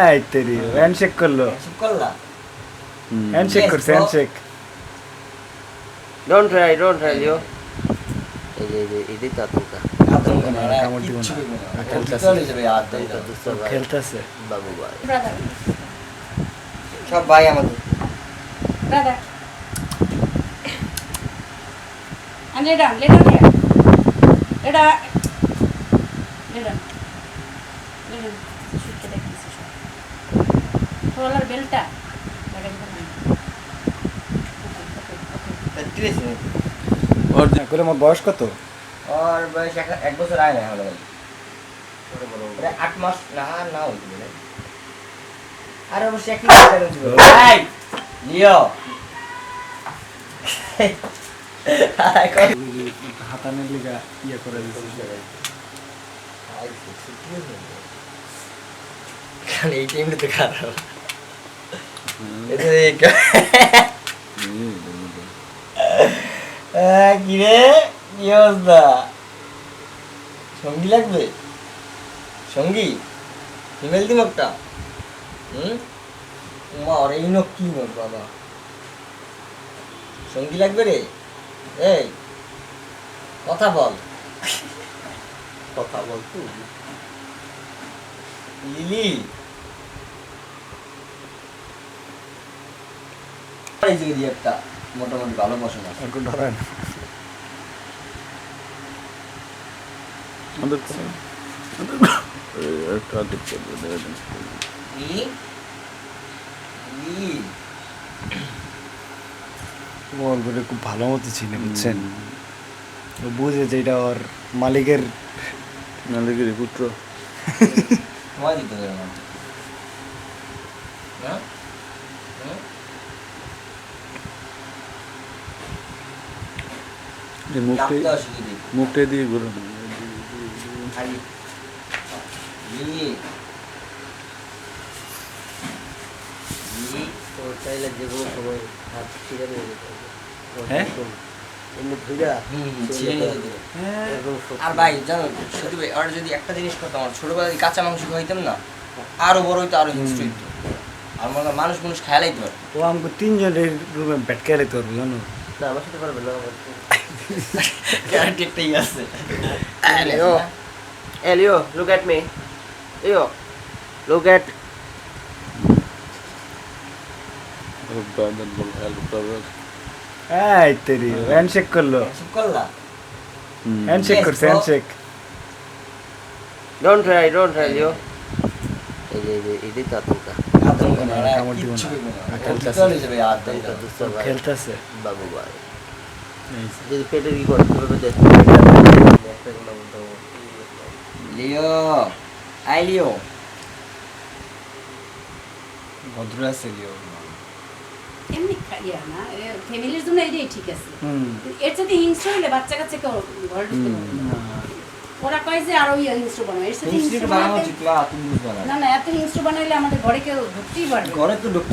এই তেরি হ্যান্ডশেক করলো হ্যান্ডশেক করছে হ্যান্ডশেক Don't try, Leo. এটাই তো আতঙ্কা। কামড় দিব না খেলতেছে বাবু ভাই। সব ভাই আমাদের Brother. And lay down here. Lay down. Lay down. Lay down. শুটকে দেখতেছি সব। তোলার বেলটা লাগাই দিলাম। করে আমার বয়স কত ওর বয়স এক বছর আয় না হলো ভাই 8 মাস না হইছিল রে আর অবশ্য এক মাস আগে হইছিল ভাই লিও হাতানের লিগা ইয়ে করে দিচ্ছে খালি এই টিমটা তো খারাপ কি রে কি অবস্থা সঙ্গী লাগবে সঙ্গী ফিমেল দিম একটা মা ওর এই নক কি নক বাবা সঙ্গী লাগবে রে এই কথা বল তুই লিলি এই যে একটা মোটামুটি ভালো পছন্দ আছে এখন ধরেন ওর ঘরে খুব ভালো মতো চিনে বুঝছেন ও বুঝে যে এটা ওর মালিকের পুত্র সময় দিতে হবে না মুখটা দিয়ে ঘুরে চাইলে যে কোনো সময় হাত ছিঁড়ে নিয়ে যেতে হবে। হ্যাঁ? এমনি ধুইরা ছিঁড়ে নিয়ে যেতে হবে। আর ভাই জানো সত্যি ভাই আর যদি একটা জিনিস করতাম আমার ছোটবেলায় কাঁচা মাংস খাইতাম না আরো বড় হইতো আরো হিংস্র হইতো আর মনে হয় মানুষ খেয়ালাইতে পারতো ও আমাকে তিনজনের রুমে ব্যাটকে আলাইতে পারবো জানো না আমার সাথে পারবে না ক্যারেক্টারটাই আছে Leo, look at me. Leo, look at এই তেরি হ্যান্ডশেক করলো সব করলা হ্যান্ডশেক করছে হ্যান্ডশেক Don't try, Leo. এটাই তো আতঙ্কা। আতঙ্ক না কামড় দিব না। কিচ্ছু করবে না খেলতেছে। চলে যাবে আতঙ্ক দুষ্ট ভাই, খেলতেছে বাবু ভাই। যদি পেটে কি করে কিভাবে দেখতে লিও আই লিও ভদ্র আছে লিও এমনি ইয়া না ফ্যামিলির জন্য এটাই ঠিক আছে এর সাথে হিংস্র হলে বাচ্চা কাচ্চা কেউ ঘরে ঢুকতে পারবে না ওরা কয় যে আরো হিংস্র বানায় এর সাথে হিংস্র বানানো উচিত না তুমি বুঝবা না না এত হিংস্র বানাইলে আমাদের ঘরে কেউ ঢুকতেই পারবে ঘরে তো ঢুকতে